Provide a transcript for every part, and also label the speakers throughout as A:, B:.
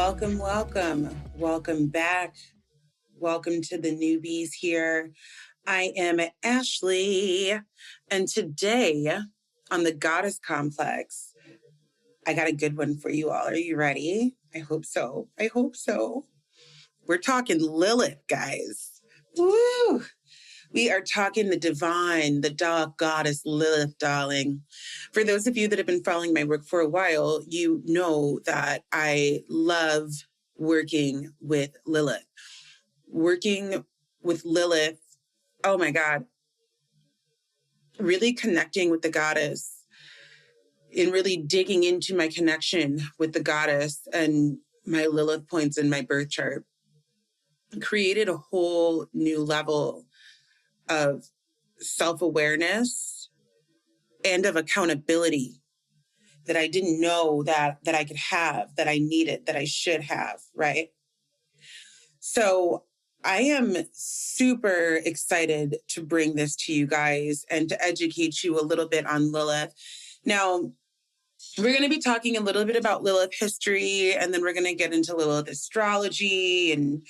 A: Welcome, welcome. Welcome back. Welcome to the newbies here. I am Ashley, and today on the Goddess Complex, I got a good one for you all. Are you ready? I hope so. We're talking Lilith, guys. Woo! We are talking the divine, the dark goddess Lilith, darling. For those of you that have been following my work for a while, you know that I love working with Lilith. Working with Lilith, oh my God, really connecting with the goddess and really digging into my connection with the goddess and my Lilith points in my birth chart created a whole new level of self-awareness and of accountability that I didn't know that I could have, that I needed, that I should have, right? So I am super excited to bring this to you guys and to educate you a little bit on Lilith. Now, we're going to be talking a little bit about Lilith history, and then we're going to get into Lilith astrology and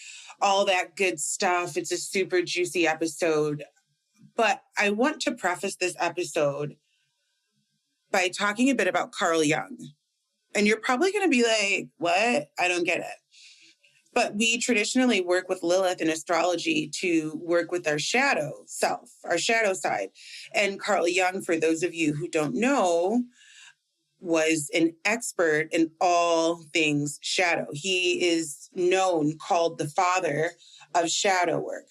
A: all that good stuff. It's a super juicy episode. But I want to preface this episode by talking a bit about Carl Jung. And you're probably going to be like, what? I don't get it. But we traditionally work with Lilith in astrology to work with our shadow self, our shadow side. And Carl Jung, for those of you who don't know, was an expert in all things shadow. He is called the father of shadow work.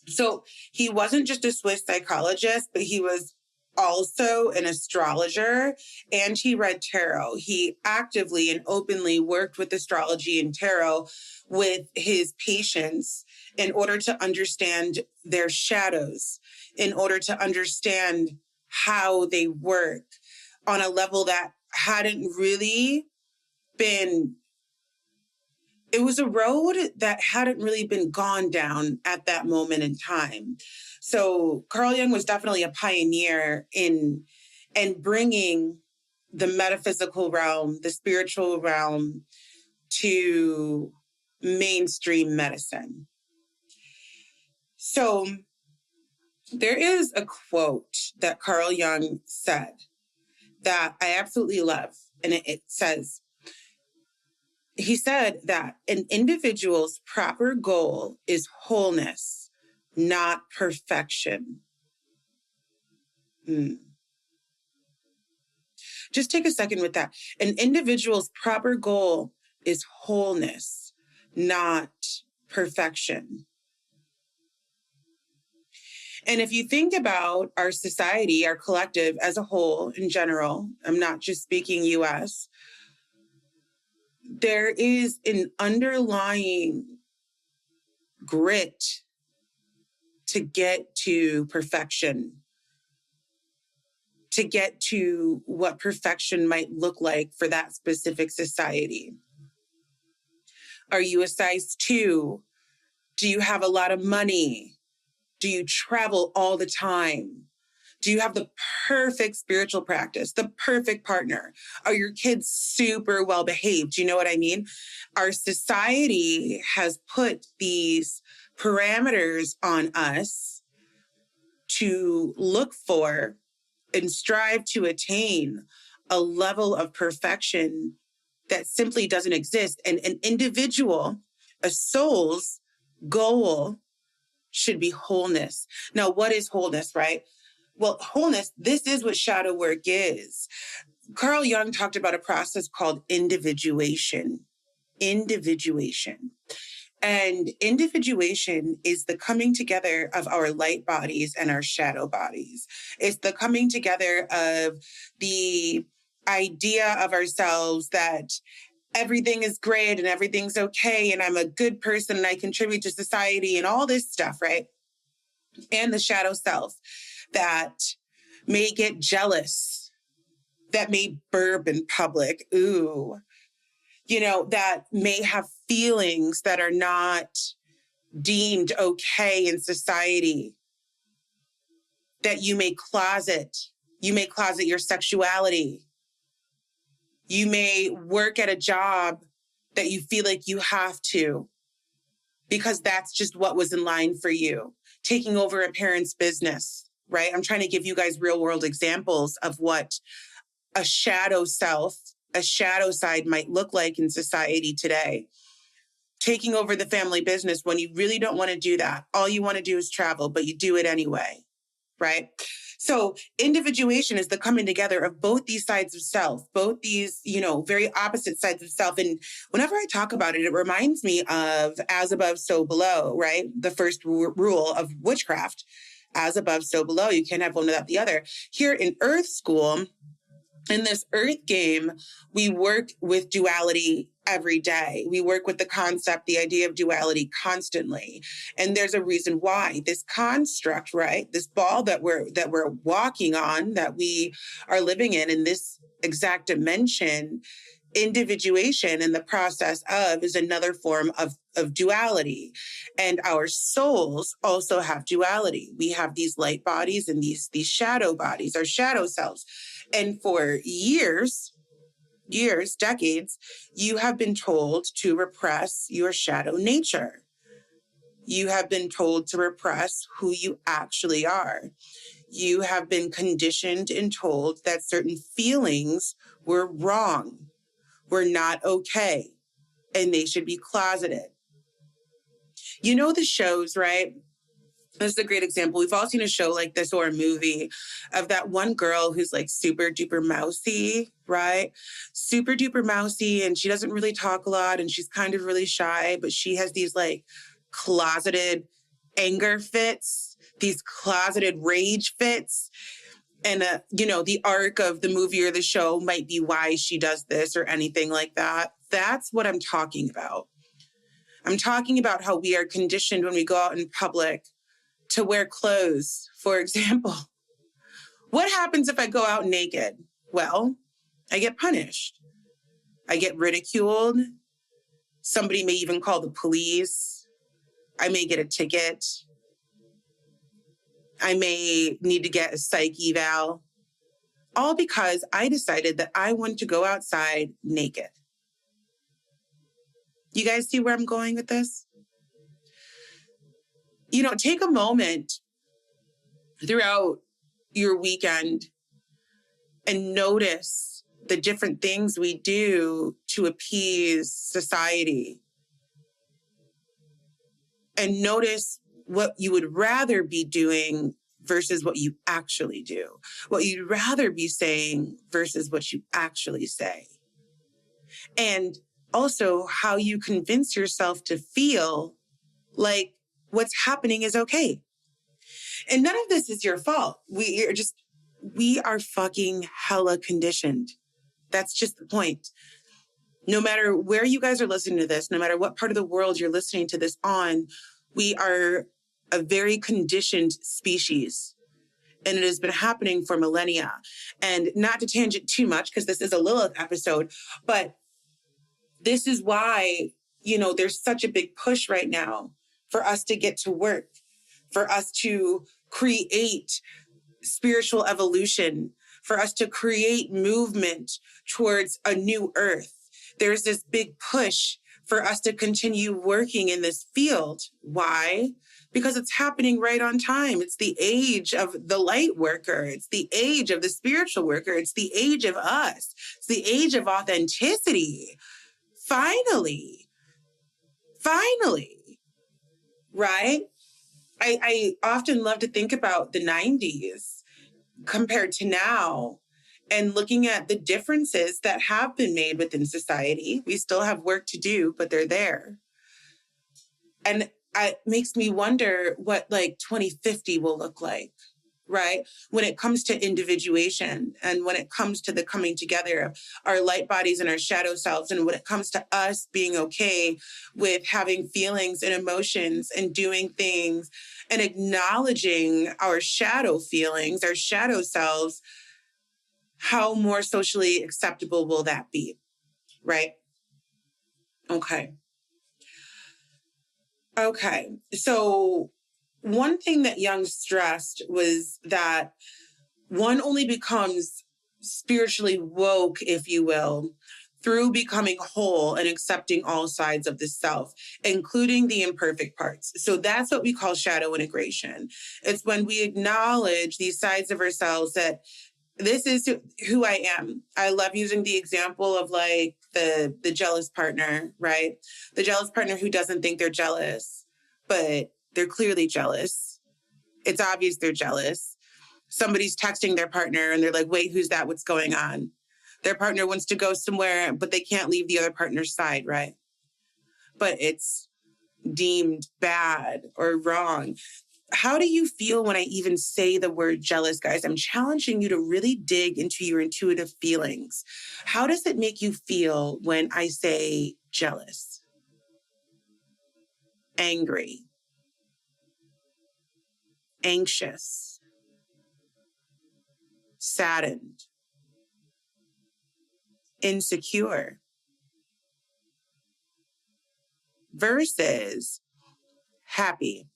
A: So he wasn't just a Swiss psychologist, but he was also an astrologer, and he read tarot. He actively and openly worked with astrology and tarot with his patients in order to understand their shadows, in order to understand how they work on a level that hadn't really been, it was a road that hadn't really been gone down at that moment in time. So Carl Jung was definitely a pioneer in bringing the metaphysical realm, the spiritual realm to mainstream medicine. So there is a quote that Carl Jung said that I absolutely love. And it says, he said that an individual's proper goal is wholeness, not perfection. Just take a second with that. An individual's proper goal is wholeness, not perfection. And if you think about our society, our collective as a whole in general, I'm not just speaking US, there is an underlying grit to get to perfection, to get to what perfection might look like for that specific society. Are you a size 2? Do you have a lot of money? Do you travel all the time? Do you have the perfect spiritual practice, the perfect partner? Are your kids super well behaved? You know what I mean? Our society has put these parameters on us to look for and strive to attain a level of perfection that simply doesn't exist. And an individual, a soul's goal should be wholeness. Now, what is wholeness, right? Well, wholeness, this is what shadow work is. Carl Jung talked about a process called individuation. Individuation. And individuation is the coming together of our light bodies and our shadow bodies. It's the coming together of the idea of ourselves that everything is great and everything's okay and I'm a good person and I contribute to society and all this stuff, right? And the shadow self that may get jealous, that may burp in public, that may have feelings that are not deemed okay in society, that you may closet your sexuality. You may work at a job that you feel like you have to, because that's just what was in line for you. Taking over a parent's business, right? I'm trying to give you guys real world examples of what a shadow self, a shadow side might look like in society today. Taking over the family business when you really don't want to do that. All you want to do is travel, but you do it anyway, right? So individuation is the coming together of both these sides of self, both these, very opposite sides of self. And whenever I talk about it, it reminds me of as above, so below, right? The first rule of witchcraft, as above, so below. You can't have one without the other. Here in Earth School, in this Earth game, we work with duality every day. We work with the concept, the idea of duality constantly. And there's a reason why. This construct, right? This ball that we're walking on, that we are living in this exact dimension, individuation in the process of is another form of duality. And our souls also have duality. We have these light bodies and these shadow bodies, our shadow selves. And for years, decades, you have been told to repress your shadow nature. You have been told to repress who you actually are. You have been conditioned and told that certain feelings were wrong, were not okay, and they should be closeted. You know the shows, right? This is a great example. We've all seen a show like this or a movie of that one girl who's like super duper mousy, right? Super duper mousy, and she doesn't really talk a lot, and she's kind of really shy, but she has these like closeted anger fits, these closeted rage fits. And, the arc of the movie or the show might be why she does this or anything like that. That's what I'm talking about. I'm talking about how we are conditioned when we go out in public to wear clothes, for example. What happens if I go out naked? Well, I get punished. I get ridiculed. Somebody may even call the police. I may get a ticket. I may need to get a psych eval. All because I decided that I want to go outside naked. You guys see where I'm going with this? Take a moment throughout your weekend and notice the different things we do to appease society. And notice what you would rather be doing versus what you actually do. What you'd rather be saying versus what you actually say. And also how you convince yourself to feel like what's happening is okay. And none of this is your fault. We are fucking hella conditioned. That's just the point. No matter where you guys are listening to this, no matter what part of the world you're listening to this on, we are a very conditioned species. And it has been happening for millennia. And not to tangent too much, because this is a Lilith episode, but this is why, there's such a big push right now for us to get to work, for us to create spiritual evolution, for us to create movement towards a new earth. There's this big push for us to continue working in this field. Why? Because it's happening right on time. It's the age of the light worker. It's the age of the spiritual worker. It's the age of us. It's the age of authenticity. Finally, right? I often love to think about the 90s compared to now and looking at the differences that have been made within society. We still have work to do, but they're there. And it makes me wonder what 2050 will look like, right? When it comes to individuation and when it comes to the coming together of our light bodies and our shadow selves, and when it comes to us being okay with having feelings and emotions and doing things and acknowledging our shadow feelings, our shadow selves, how more socially acceptable will that be, right? Okay. So one thing that Jung stressed was that one only becomes spiritually woke, if you will, through becoming whole and accepting all sides of the self, including the imperfect parts. So that's what we call shadow integration. It's when we acknowledge these sides of ourselves that this is who I am. I love using the example of like the jealous partner, right? The jealous partner who doesn't think they're jealous, but they're clearly jealous. It's obvious they're jealous. Somebody's texting their partner and they're like, wait, who's that? What's going on? Their partner wants to go somewhere, but they can't leave the other partner's side, right? But it's deemed bad or wrong. How do you feel when I even say the word jealous, guys? I'm challenging you to really dig into your intuitive feelings. How does it make you feel when I say jealous, angry, anxious, saddened, insecure, versus happy,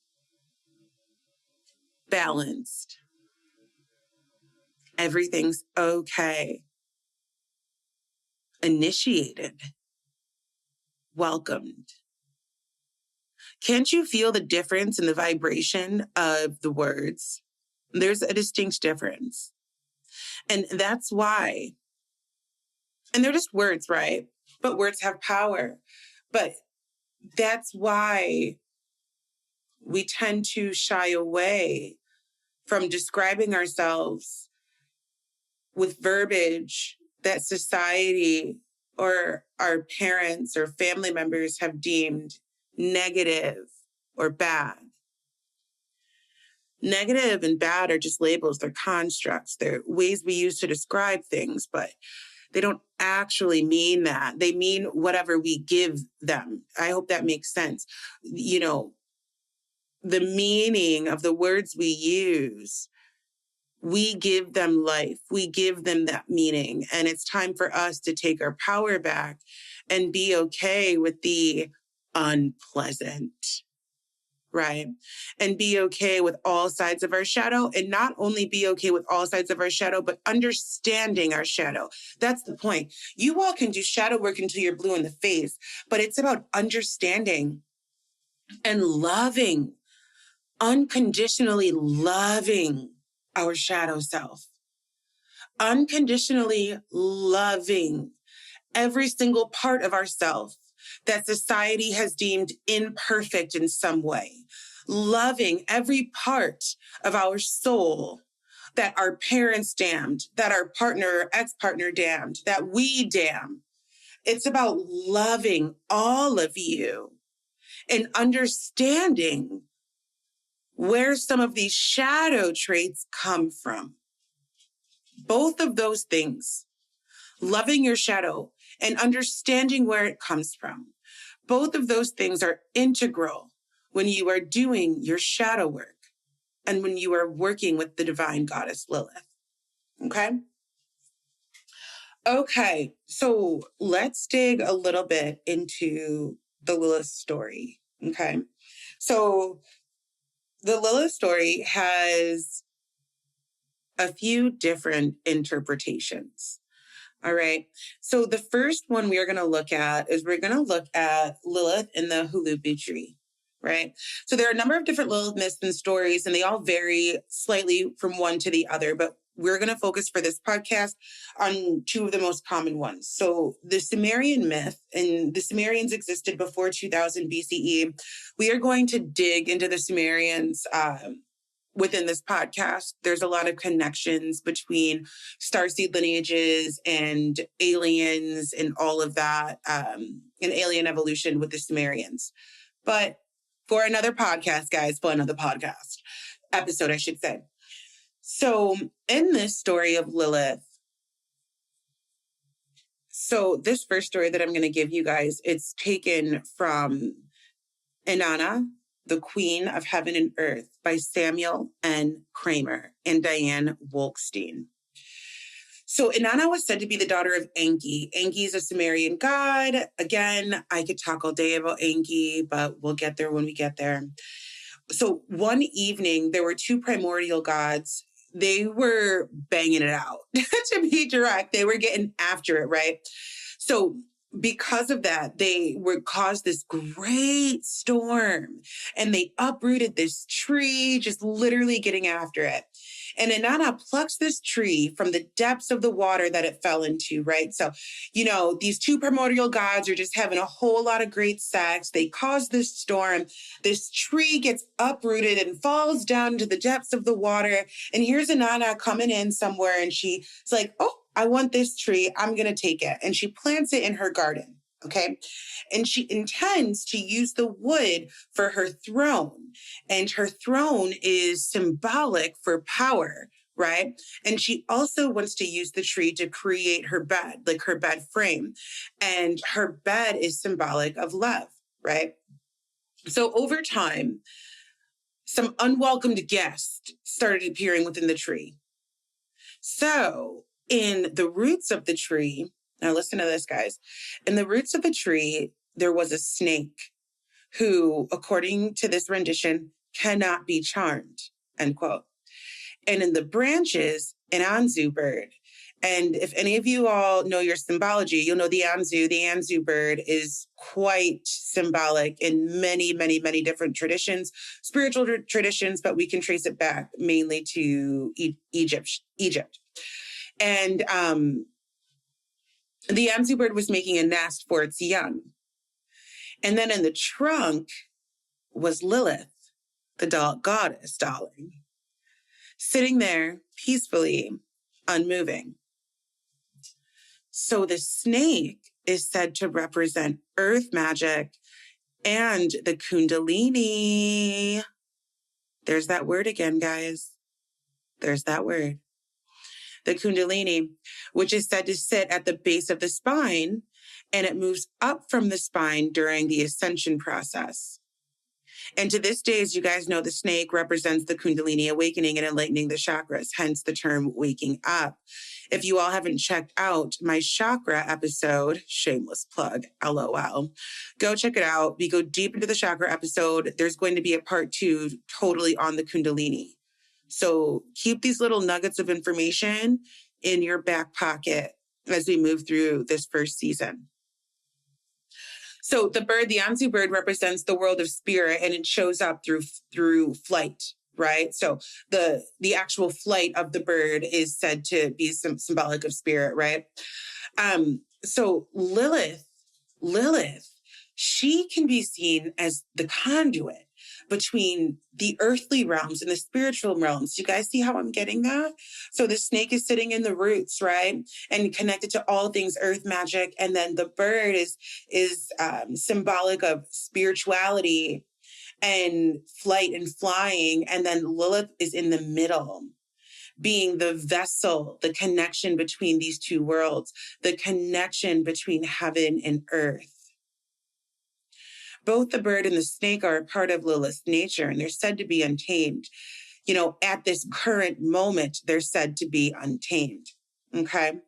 A: balanced, everything's okay, initiated, welcomed? Can't you feel the difference in the vibration of the words? There's a distinct difference. And that's why, and they're just words, right? But words have power. But that's why we tend to shy away from describing ourselves with verbiage that society or our parents or family members have deemed negative or bad. Negative and bad are just labels, they're constructs, they're ways we use to describe things, but they don't actually mean that. They mean whatever we give them. I hope that makes sense. You know, the meaning of the words we use, we give them life. We give them that meaning. And it's time for us to take our power back and be okay with the unpleasant, right? And be okay with all sides of our shadow, and not only be okay with all sides of our shadow, but understanding our shadow. That's the point. You all can do shadow work until you're blue in the face, but it's about understanding and loving, unconditionally loving our shadow self, unconditionally loving every single part of ourself that society has deemed imperfect in some way, loving every part of our soul that our parents damned, that our partner or ex-partner damned, that we damn. It's about loving all of you and understanding where some of these shadow traits come from. Both of those things, loving your shadow and understanding where it comes from, both of those things are integral when you are doing your shadow work and when you are working with the Divine Goddess Lilith. Okay, so let's dig a little bit into the Lilith story. Okay, so the Lilith story has a few different interpretations. All right. So the first one we are going to look at is we're going to look at Lilith in the Hulubu tree, right? So there are a number of different Lilith myths and stories, and they all vary slightly from one to the other, but we're going to focus for this podcast on two of the most common ones. So the Sumerian myth, and the Sumerians existed before 2000 BCE. We are going to dig into the Sumerians within this podcast. There's a lot of connections between starseed lineages and aliens and all of that, and alien evolution with the Sumerians. But for another podcast, guys, for another podcast episode, I should say. So in this story of Lilith, so this first story that I'm going to give you guys, it's taken from Inanna, the Queen of Heaven and Earth by Samuel N. Kramer and Diane Wolkstein. So Inanna was said to be the daughter of Enki. Enki is a Sumerian god. Again, I could talk all day about Enki, but we'll get there when we get there. So one evening, there were two primordial gods. They were banging it out, to be direct. They were getting after it, right? So because of that, they were caused this great storm, and they uprooted this tree, just literally getting after it. And Inanna plucks this tree from the depths of the water that it fell into, right? So, these two primordial gods are just having a whole lot of great sex. They cause this storm. This tree gets uprooted and falls down to the depths of the water. And here's Inanna coming in somewhere, and she's like, oh, I want this tree. I'm going to take it. And she plants it in her garden. Okay. And she intends to use the wood for her throne. And her throne is symbolic for power, right? And she also wants to use the tree to create her bed, like her bed frame. And her bed is symbolic of love, right? So over time, some unwelcomed guests started appearing within the tree. So in the roots of the tree, now listen to this, guys. In the roots of the tree, there was a snake who, according to this rendition, cannot be charmed, end quote. And in the branches, an Anzu bird. And if any of you all know your symbology, you'll know the Anzu. The Anzu bird is quite symbolic in many, many, many different traditions, spiritual traditions, but we can trace it back mainly to Egypt. And the Anzu bird was making a nest for its young. And then in the trunk was Lilith, the goddess, darling, sitting there peacefully, unmoving. So the snake is said to represent earth magic and the Kundalini. There's that word again, guys. There's that word. The Kundalini, which is said to sit at the base of the spine, and it moves up from the spine during the ascension process. And to this day, as you guys know, the snake represents the Kundalini awakening and enlightening the chakras, hence the term waking up. If you all haven't checked out my chakra episode, shameless plug, LOL, go check it out. We go deep into the chakra episode. There's going to be a part 2 totally on the Kundalini. So keep these little nuggets of information in your back pocket as we move through this first season. So the bird, the Anzu bird, represents the world of spirit, and it shows up through flight, right? So the actual flight of the bird is said to be symbolic of spirit, right? So Lilith, she can be seen as the conduit between the earthly realms and the spiritual realms. You guys see how I'm getting that? So the snake is sitting in the roots, right? And connected to all things earth magic. And then the bird is symbolic of spirituality and flight and flying. And then Lilith is in the middle, being the vessel, the connection between these two worlds, the connection between heaven and earth. Both the bird and the snake are a part of Lilith's nature, and they're said to be untamed. At this current moment, they're said to be untamed. Okay.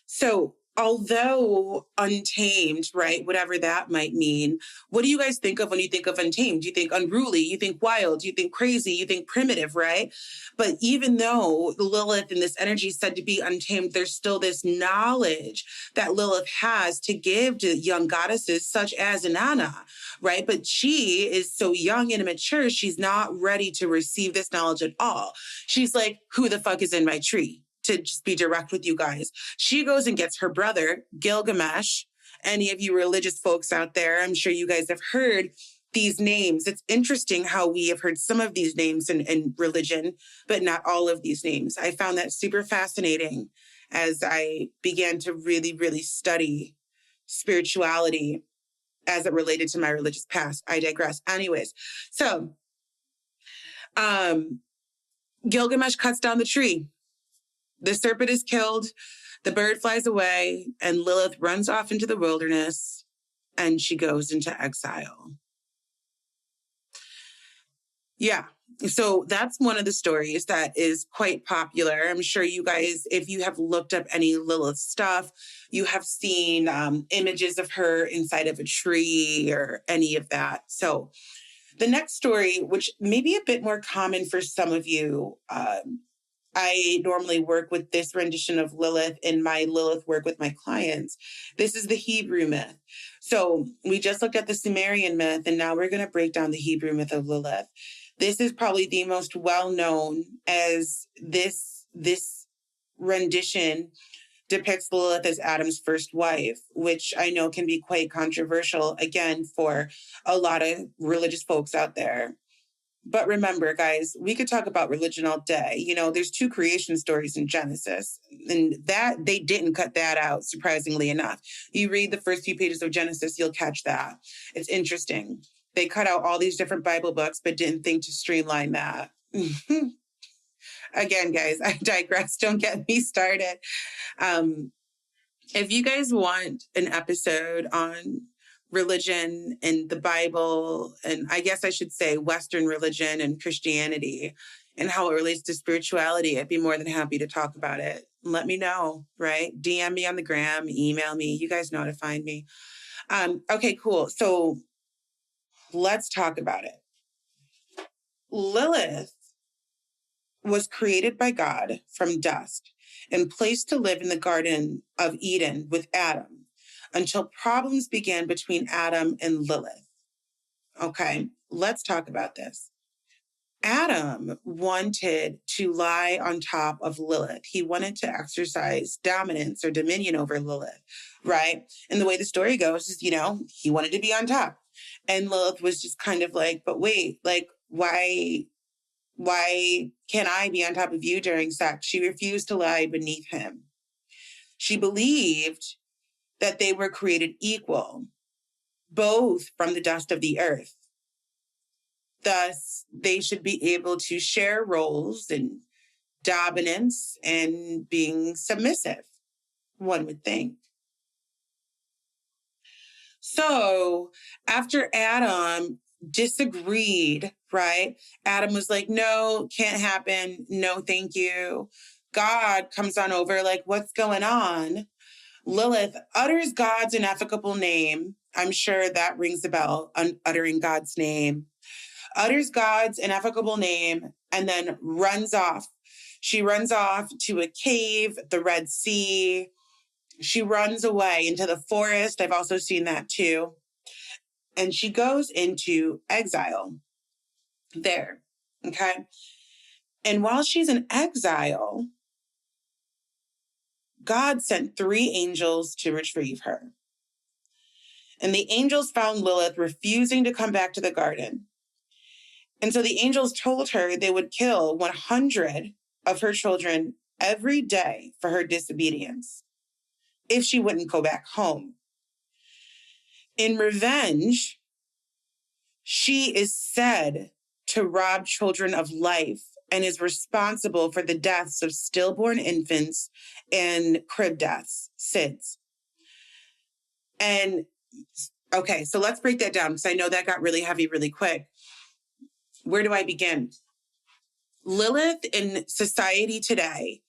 A: So although untamed, right, whatever that might mean, what do you guys think of when you think of untamed? You think unruly, you think wild, you think crazy, you think primitive, right? But even though Lilith and this energy is said to be untamed, there's still this knowledge that Lilith has to give to young goddesses such as Inanna, right? But she is so young and immature, she's not ready to receive this knowledge at all. She's like, who the fuck is in my tree? To just be direct with you guys. She goes and gets her brother, Gilgamesh. Any of you religious folks out there, I'm sure you guys have heard these names. It's interesting how we have heard some of these names in religion, but not all of these names. I found that super fascinating as I began to really, really study spirituality as it related to my religious past. I digress. Anyways, so Gilgamesh cuts down the tree. The serpent is killed, the bird flies away, and Lilith runs off into the wilderness, and she goes into exile. Yeah, so that's one of the stories that is quite popular. I'm sure you guys, if you have looked up any Lilith stuff, you have seen images of her inside of a tree or any of that. So the next story, which may be a bit more common for some of you, I normally work with this rendition of Lilith in my Lilith work with my clients. This is the Hebrew myth. So we just looked at the Sumerian myth, and now we're going to break down the Hebrew myth of Lilith. This is probably the most well-known, as this rendition depicts Lilith as Adam's first wife, which I know can be quite controversial, again, for a lot of religious folks out there. But remember, guys, we could talk about religion all day. You know, there's 2 creation stories in Genesis, and that they didn't cut that out, surprisingly enough. You read the first few pages of Genesis, you'll catch that. It's interesting. They cut out all these different Bible books, but didn't think to streamline that. Again, guys, I digress. Don't get me started. If you guys want an episode on religion and the Bible, and I guess I should say Western religion and Christianity and how it relates to spirituality, I'd be more than happy to talk about it. Let me know, right? DM me on the gram, email me. You guys know how to find me. Okay, cool. So let's talk about it. Lilith was created by God from dust and placed to live in the Garden of Eden with Adam until problems began between Adam and Lilith. Okay, let's talk about this. Adam wanted to lie on top of Lilith. He wanted to exercise dominance or dominion over Lilith, right? And the way the story goes is, he wanted to be on top. And Lilith was just kind of like, but wait, like, why can't I be on top of you during sex? She refused to lie beneath him. She believed that they were created equal, both from the dust of the earth. Thus, they should be able to share roles and dominance and being submissive, one would think. So after Adam disagreed, right? Adam was like, no, can't happen. No, thank you. God comes on over, like, what's going on? Lilith utters God's ineffable name. I'm sure that rings a bell, uttering God's name. Utters God's ineffable name and then runs off. She runs off to a cave, the Red Sea. She runs away into the forest. I've also seen that too. And she goes into exile there, okay? And while she's in exile, God sent 3 angels to retrieve her. And the angels found Lilith refusing to come back to the garden. And so the angels told her they would kill 100 of her children every day for her disobedience if she wouldn't go back home. In revenge, she is said to rob children of life and is responsible for the deaths of stillborn infants and crib deaths, SIDS. And okay, so let's break that down because I know that got really heavy really quick. Where do I begin? Lilith in society today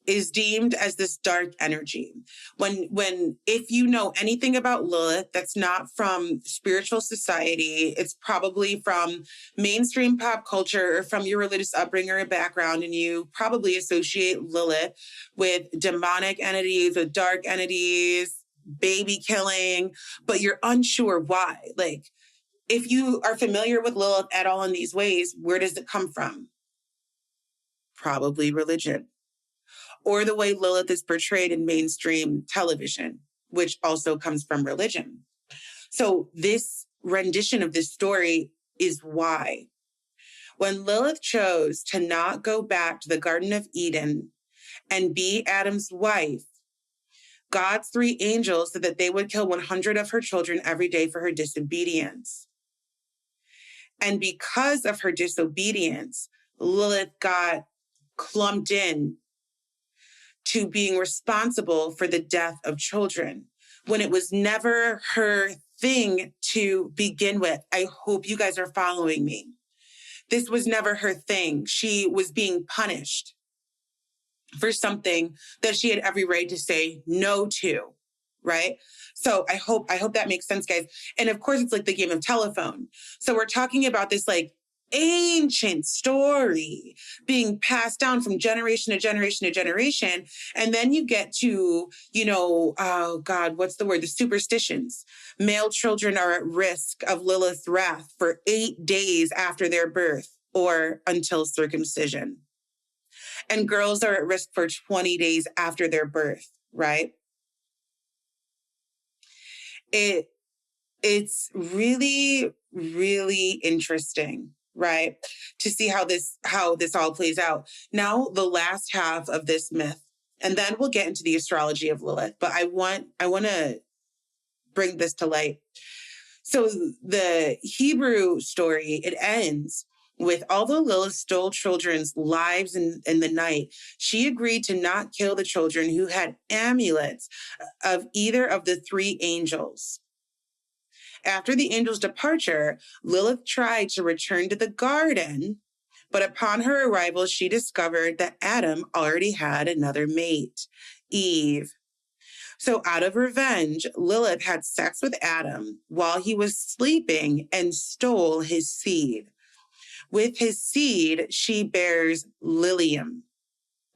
A: is deemed as this dark energy. If you know anything about Lilith that's not from spiritual society, it's probably from mainstream pop culture or from your religious upbringing or background, and you probably associate Lilith with demonic entities, with dark entities, baby killing, but you're unsure why. Like, if you are familiar with Lilith at all in these ways, where does it come from? Probably religion. Or the way Lilith is portrayed in mainstream television, which also comes from religion. So this rendition of this story is why. When Lilith chose to not go back to the Garden of Eden and be Adam's wife, God's 3 angels said that they would kill 100 of her children every day for her disobedience. And because of her disobedience, Lilith got clumped in to being responsible for the death of children when it was never her thing to begin with. I hope you guys are following me. This was never her thing. She was being punished for something that she had every right to say no to, right? So I hope that makes sense, guys. And of course, it's like the game of telephone. So we're talking about this like ancient story being passed down from generation to generation to generation. And then you get to, oh God, what's the word? The superstitions. Male children are at risk of Lilith's wrath for 8 days after their birth or until circumcision. And girls are at risk for 20 days after their birth, right? It's really, really interesting, right? To see how this all plays out. Now, the last half of this myth, and then we'll get into the astrology of Lilith, but I want to bring this to light. So the Hebrew story, it ends with, although Lilith stole children's lives in the night, she agreed to not kill the children who had amulets of either of the 3 angels. After the angel's departure, Lilith tried to return to the garden, but upon her arrival, she discovered that Adam already had another mate, Eve. So out of revenge, Lilith had sex with Adam while he was sleeping and stole his seed. With his seed, she bears Lilium.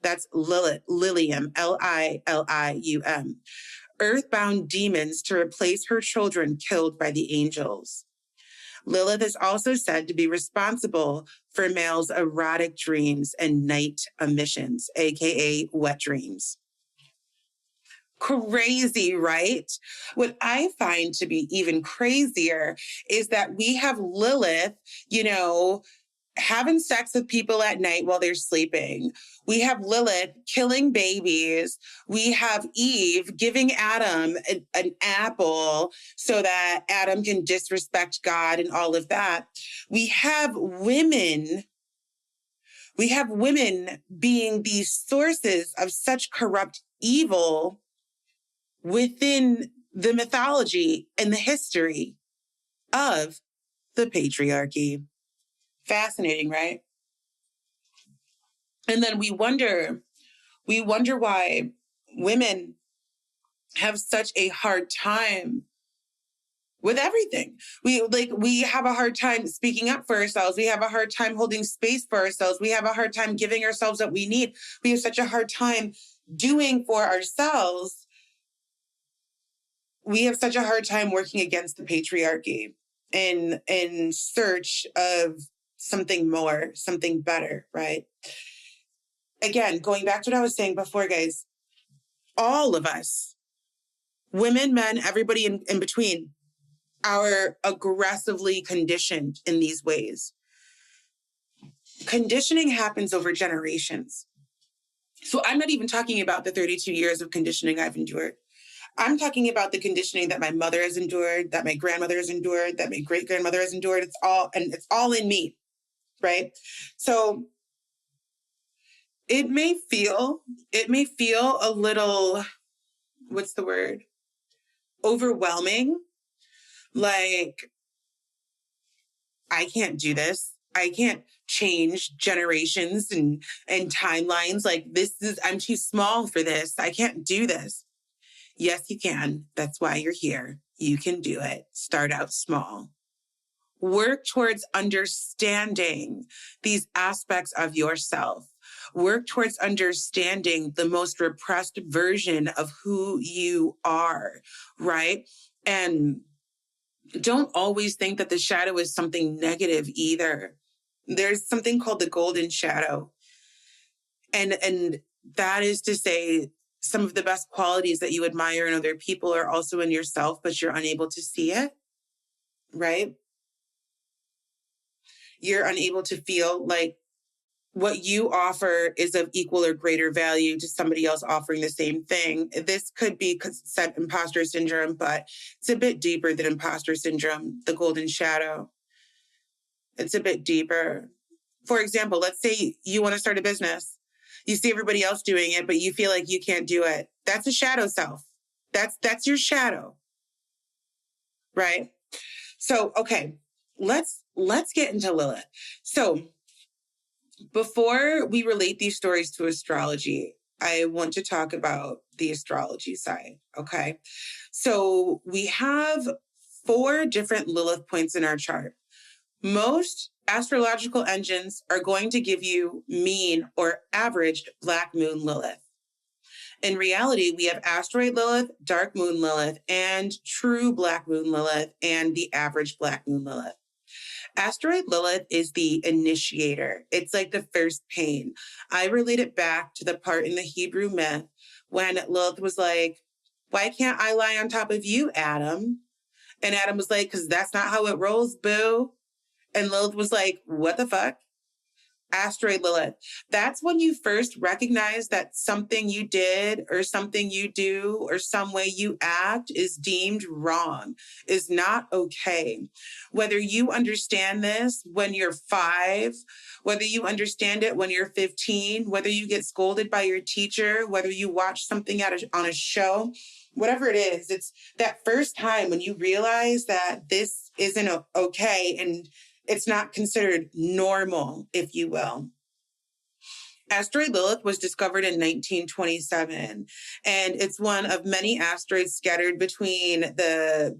A: That's Lilith, Lilium, Lilium. Earthbound demons to replace her children killed by the angels. Lilith is also said to be responsible for males' erotic dreams and night emissions, aka wet dreams. Crazy, right? What I find to be even crazier is that we have Lilith, having sex with people at night while they're sleeping. We have Lilith killing babies. We have Eve giving Adam an apple so that Adam can disrespect God and all of that. We have women being these sources of such corrupt evil within the mythology and the history of the patriarchy. Fascinating, right? And then we wonder why women have such a hard time with everything. We have a hard time speaking up for ourselves. We have a hard time holding space for ourselves. We have a hard time giving ourselves what we need. We have such a hard time doing for ourselves. We have such a hard time working against the patriarchy in search of something more, something better, right? Again, going back to what I was saying before, guys, all of us, women, men, everybody in between, are aggressively conditioned in these ways. Conditioning happens over generations. So I'm not even talking about the 32 years of conditioning I've endured. I'm talking about the conditioning that my mother has endured, that my grandmother has endured, that my great-grandmother has endured. It's all in me, right? So it may feel a little, what's the word? Overwhelming. Like, I can't do this. I can't change generations and timelines. Like, I'm too small for this. I can't do this. Yes, you can. That's why you're here. You can do it. Start out small. Work towards understanding these aspects of yourself. Work towards understanding the most repressed version of who you are, right? And don't always think that the shadow is something negative either. There's something called the golden shadow. And that is to say, some of the best qualities that you admire in other people are also in yourself, but you're unable to see it, right? You're unable to feel like what you offer is of equal or greater value to somebody else offering the same thing. This could be imposter syndrome, but it's a bit deeper than imposter syndrome, the golden shadow. It's a bit deeper. For example, let's say you want to start a business. You see everybody else doing it, but you feel like you can't do it. That's a shadow self. That's your shadow, right? So, okay, let's get into Lilith. So, before we relate these stories to astrology, I want to talk about the astrology side, okay? So we have 4 different Lilith points in our chart. Most astrological engines are going to give you mean or averaged Black Moon Lilith. In reality, we have asteroid Lilith, dark moon Lilith, and true Black Moon Lilith, and the average Black Moon Lilith. Asteroid Lilith is the initiator. It's like the first pain. I relate it back to the part in the Hebrew myth when Lilith was like, why can't I lie on top of you, Adam? And Adam was like, because that's not how it rolls, boo. And Lilith was like, what the fuck? Asteroid Lilith. That's when you first recognize that something you did or something you do or some way you act is deemed wrong, is not okay. Whether you understand this when you're 5, whether you understand it when you're 15, whether you get scolded by your teacher, whether you watch something on a show, whatever it is, it's that first time when you realize that this isn't okay and it's not considered normal, if you will. Asteroid Lilith was discovered in 1927, and it's one of many asteroids scattered between the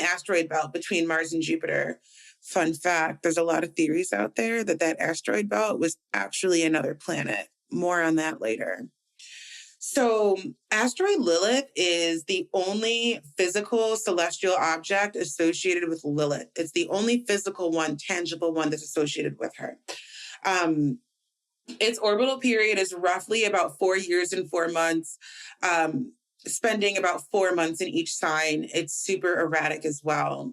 A: asteroid belt between Mars and Jupiter. Fun fact, there's a lot of theories out there that asteroid belt was actually another planet. More on that later. So asteroid Lilith is the only physical celestial object associated with Lilith. It's the only physical one, tangible one that's associated with her. Its orbital period is roughly about 4 years and 4 months, spending about 4 months in each sign. It's super erratic as well.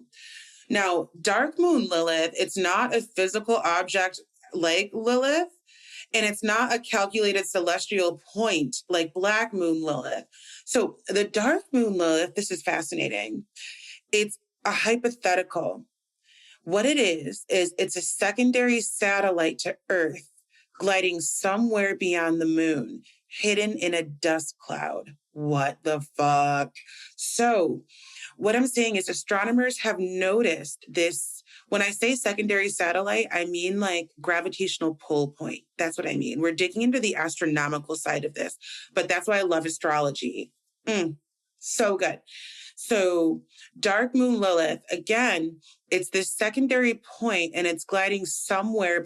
A: Now, dark moon Lilith, it's not a physical object like Lilith. And it's not a calculated celestial point like Black Moon Lilith. So the dark moon Lilith, this is fascinating. It's a hypothetical. What it is it's a secondary satellite to Earth gliding somewhere beyond the moon, hidden in a dust cloud. What the fuck? So what I'm saying is astronomers have noticed this. When I say secondary satellite, I mean like gravitational pull point. That's what I mean. We're digging into the astronomical side of this, but that's why I love astrology. So good. So dark moon Lilith, again, it's this secondary point and it's gliding somewhere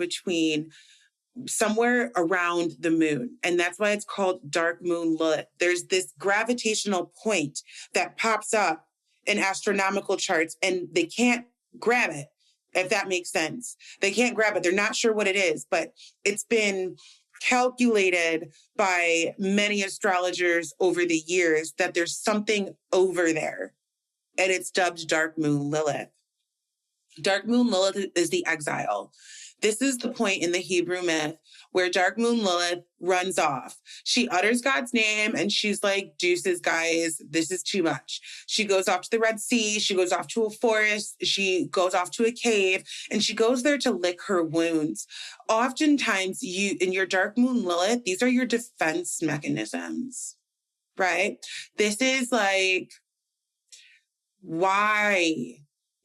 A: around the moon. And that's why it's called dark moon Lilith. There's this gravitational point that pops up in astronomical charts and they can't grab it. If that makes sense. They can't grab it. They're not sure what it is, but it's been calculated by many astrologers over the years that there's something over there, and it's dubbed Dark Moon Lilith. Dark Moon Lilith is the exile. This is the point in the Hebrew myth where Dark Moon Lilith runs off. She utters God's name and she's like, deuces, guys, this is too much. She goes off to the Red Sea. She goes off to a forest. She goes off to a cave and she goes there to lick her wounds. Oftentimes in your Dark Moon Lilith, these are your defense mechanisms, right? This is like why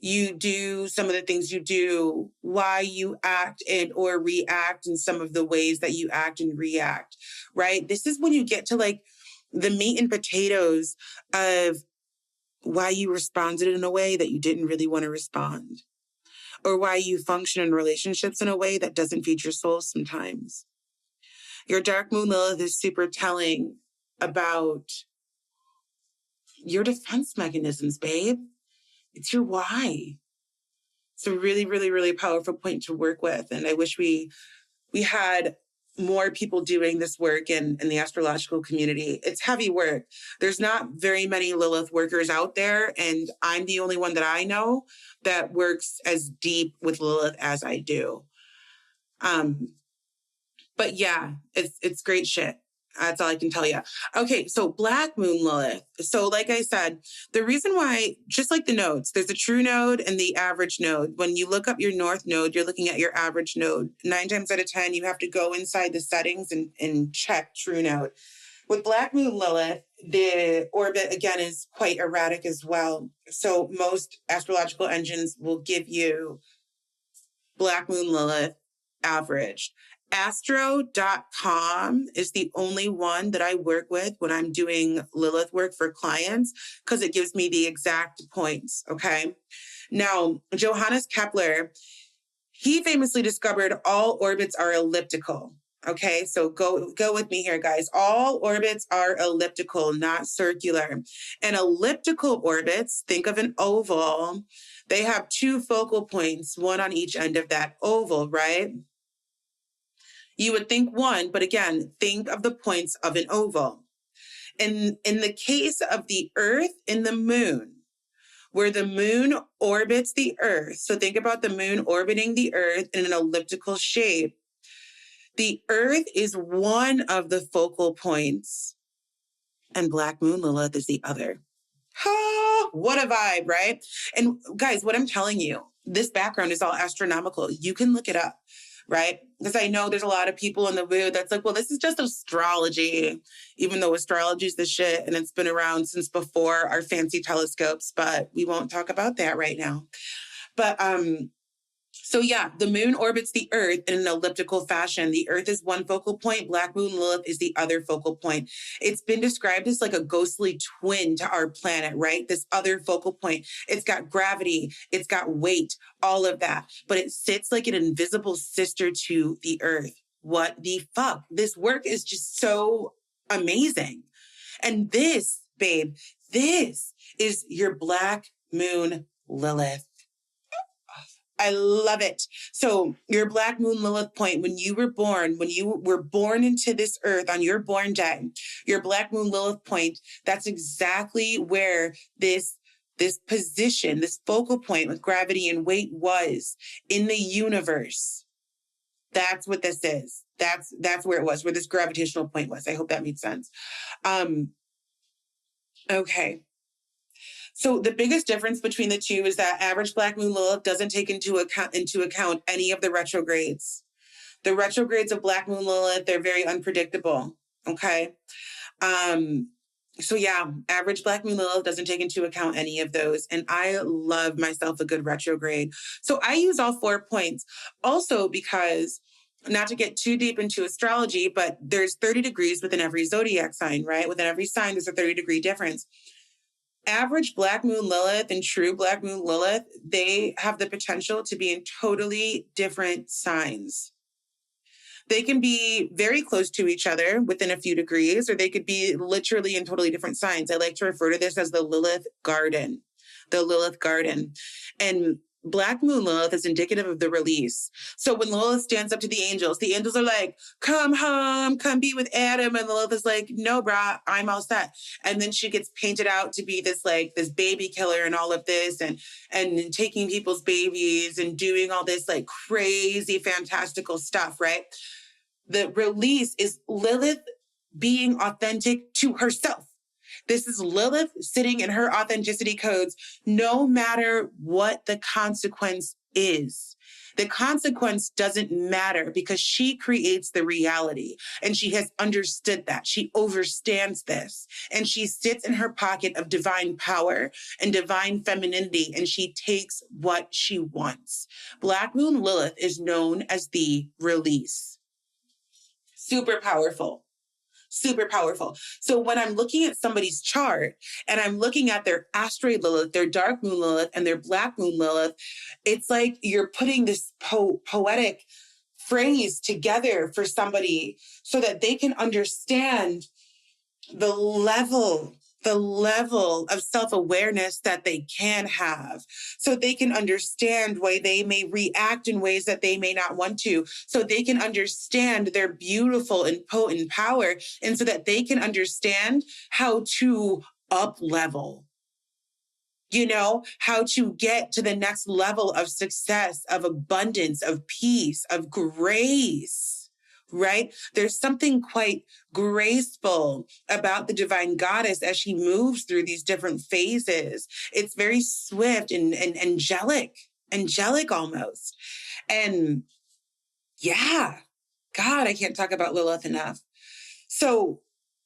A: you do some of the things you do, why you act and or react in some of the ways that you act and react, right? This is when you get to like the meat and potatoes of why you responded in a way that you didn't really want to respond, or why you function in relationships in a way that doesn't feed your soul sometimes. Your dark moon Lilith is super telling about your defense mechanisms, babe. It's your why. It's a really, really, really powerful point to work with. And I wish we had more people doing this work in the astrological community. It's heavy work. There's not very many Lilith workers out there. And I'm the only one that I know that works as deep with Lilith as I do. But yeah, it's great shit. That's all I can tell you. Okay, so Black Moon Lilith. So like I said, the reason why, just like the nodes, there's a true node and the average node. When you look up your north node, you're looking at your average node. 9 times out of 10, you have to go inside the settings and check true node. With Black Moon Lilith, the orbit, again, is quite erratic as well. So most astrological engines will give you Black Moon Lilith averaged. Astro.com is the only one that I work with when I'm doing Lilith work for clients because it gives me the exact points, okay? Now, Johannes Kepler, He famously discovered all orbits are elliptical. Okay, so go with me here, guys. All orbits are elliptical, not circular. And elliptical orbits, think of an oval. They have two focal points, one on each end of that oval, right? You would think one, but again, think of the points of an oval. And in the case of the Earth and the moon, where the moon orbits the Earth, so think about the moon orbiting the Earth in an elliptical shape. The Earth is one of the focal points, and Black Moon Lilith is the other. Ha! What a vibe, right? And guys, what I'm telling you, this background is all astronomical. You can look it up, right? Because I know there's a lot of people in the woo that's like, well, this is just astrology, even though astrology is the shit and it's been around since before our fancy telescopes, but we won't talk about that right now. But so yeah, the moon orbits the Earth in an elliptical fashion. The Earth is one focal point. Black Moon Lilith is the other focal point. It's been described as like a ghostly twin to our planet, right? This other focal point. It's got gravity. It's got weight, all of that. But it sits like an invisible sister to the Earth. What the fuck? This work is just so amazing. And this, babe, this is your Black Moon Lilith. I love it. So your Black Moon Lilith point, when you were born into this earth on your born day, your Black Moon Lilith point, that's exactly where this position, this focal point with gravity and weight was in the universe. That's what this is. That's where it was, where this gravitational point was. I hope that made sense. Okay. So the biggest difference between the two is that average Black Moon Lilith doesn't take into account any of the retrogrades. The retrogrades of Black Moon Lilith, they're very unpredictable. Okay. So yeah, average Black Moon Lilith doesn't take into account any of those. And I love myself a good retrograde. So I use all 4 points also because, not to get too deep into astrology, but there's 30 degrees within every zodiac sign, right? Within every sign, there's a 30-degree difference. Average Black Moon Lilith and true Black Moon Lilith, they have the potential to be in totally different signs. They can be very close to each other within a few degrees, or they could be literally in totally different signs. I like to refer to this as the Lilith Garden. The Lilith Garden. And Black Moon Lilith is indicative of the release. So when Lilith stands up to the angels are like, come home, come be with Adam. And Lilith is like, no, brah, I'm all set. And then she gets painted out to be this baby killer and all of this and taking people's babies and doing all this like crazy, fantastical stuff, right? The release is Lilith being authentic to herself. This is Lilith sitting in her authenticity codes, no matter what the consequence is. The consequence doesn't matter because she creates the reality and she has understood that. She understands this and she sits in her pocket of divine power and divine femininity and she takes what she wants. Black Moon Lilith is known as the release. Super powerful. Super powerful. So when I'm looking at somebody's chart and I'm looking at their asteroid Lilith, their dark moon Lilith, and their Black Moon Lilith, it's like you're putting this poetic phrase together for somebody so that they can understand the level of self-awareness that they can have, so they can understand why they may react in ways that they may not want to, so they can understand their beautiful and potent power, and so that they can understand how to up-level, how to get to the next level of success, of abundance, of peace, of grace. Right? There's something quite graceful about the divine goddess as she moves through these different phases. It's very swift and angelic almost. And yeah, God, I can't talk about Lilith enough. So,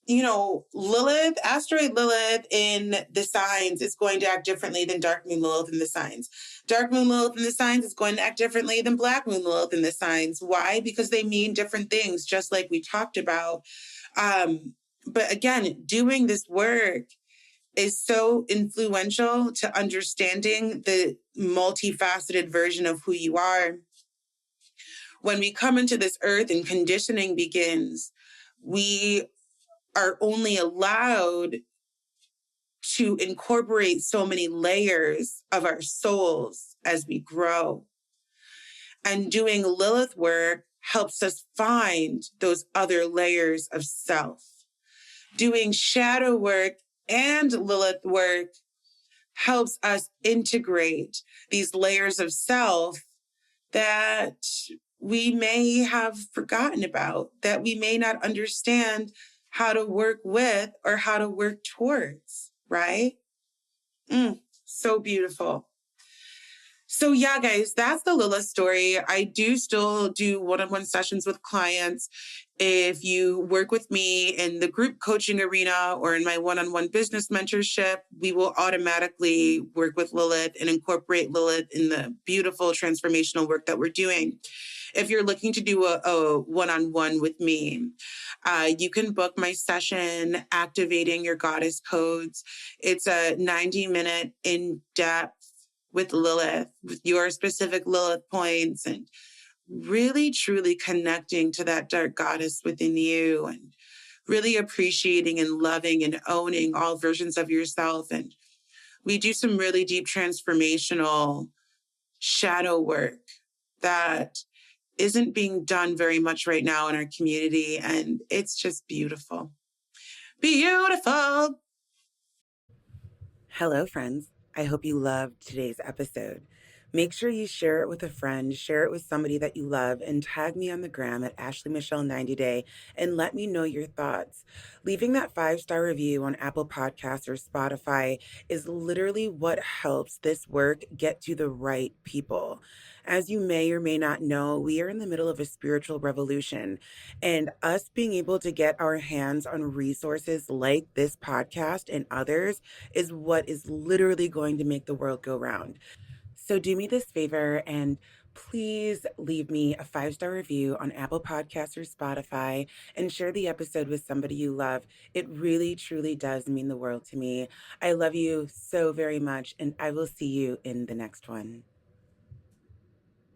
A: Lilith, asteroid Lilith in the signs is going to act differently than dark moon Lilith in the signs. Dark moon Lilith in the signs is going to act differently than Black moon Lilith in the signs. Why? Because they mean different things, just like we talked about. But again, doing this work is so influential to understanding the multifaceted version of who you are. when we come into this earth and conditioning begins, we are only allowed to incorporate so many layers of our souls as we grow. And doing Lilith work helps us find those other layers of self. Doing shadow work and Lilith work helps us integrate these layers of self that we may have forgotten about, that we may not understand how to work with or how to work towards, right? So beautiful. So yeah, guys, that's the Lilith story. I do still do one-on-one sessions with clients. If you work with me in the group coaching arena or in my one-on-one business mentorship, we will automatically work with Lilith and incorporate Lilith in the beautiful transformational work that we're doing. If you're looking to do a one-on-one with me, you can book my session, Activating Your Goddess Codes. It's a 90-minute in-depth with Lilith, with your specific Lilith points, and really truly connecting to that dark goddess within you, and really appreciating and loving and owning all versions of yourself. And we do some really deep transformational shadow work that isn't being done very much right now in our community. And it's just beautiful. Beautiful. Hello, friends. I hope you loved today's episode. Make sure you share it with a friend, share it with somebody that you love, and tag me on the gram at AshleyMichelle90day and let me know your thoughts. Leaving that 5-star review on Apple Podcasts or Spotify is literally what helps this work get to the right people. As you may or may not know, we are in the middle of a spiritual revolution, and us being able to get our hands on resources like this podcast and others is what is literally going to make the world go round. So do me this favor and please leave me a 5-star review on Apple Podcasts or Spotify and share the episode with somebody you love. It really, truly does mean the world to me. I love you so very much, and I will see you in the next one.